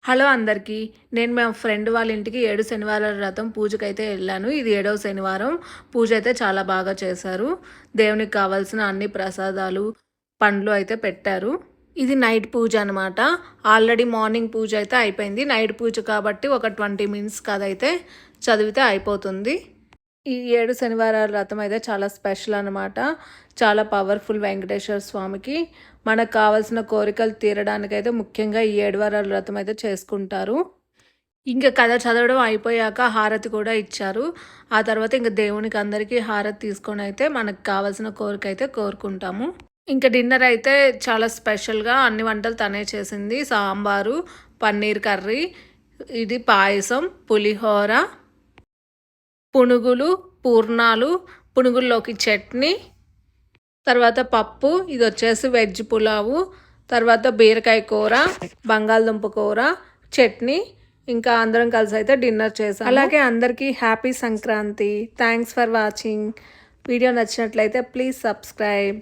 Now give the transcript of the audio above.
Hello అందరికీ. నేను మా ఫ్రెండ్ వాళ్ళ ఇంటికి 7 శనివారాల వ్రతం పూజకైతే వెళ్ళాను. ఇది 7వ శనివారం. పూజ అయితే చాలా బాగా చేశారు. దేవునికి కావాల్సిన అన్ని ప్రసాదాలు, పండ్లు అయితే పెట్టారు. ఇది నైట్ పూజ అనమాట. ఆల్రెడీ మార్నింగ్ పూజ అయితే అయిపోయింది. నైట్ పూజ కాబట్టి ఒక 20 మినిట్స్ కదైతే చదివితే అయిపోతుంది. ఈ 7 శనివారాల వ్రతం అయితే చాలా స్పెషల్ అనమాట. చాలా పవర్ఫుల్ వెంకటేశ్వర స్వామికి. మనకు కావాల్సిన కోరికలు తీరడానికైతే ముఖ్యంగా ఈ 7 వారాల వ్రతం అయితే చేసుకుంటారు. ఇంకా కథ చదవడం అయిపోయాక హారతి కూడా ఇచ్చారు. ఆ తర్వాత ఇంకా దేవునికి అందరికీ హారతి తీసుకొని అయితే మనకు కావాల్సిన కోరిక అయితే కోరుకుంటాము. ఇంకా డిన్నర్ అయితే చాలా స్పెషల్గా అన్ని వంటలు తనే చేసింది. సాంబారు, పన్నీర్ కర్రీ, ఇది పాయసం, పులిహోర, పునుగులు, పూర్ణాలు, పునుగుల్లోకి చట్నీ, తర్వాత పప్పు, ఇది వచ్చేసి వెజ్ పులావు, తర్వాత బీరకాయ కూర, బంగాళదుంప కూర, చట్నీ. ఇంకా అందరం కలిసి అయితే డిన్నర్ చేసాం. అలాగే అందరికీ happy Sankranti. Thanks for watching. Video నచ్చినట్లయితే ప్లీజ్ సబ్స్క్రైబ్.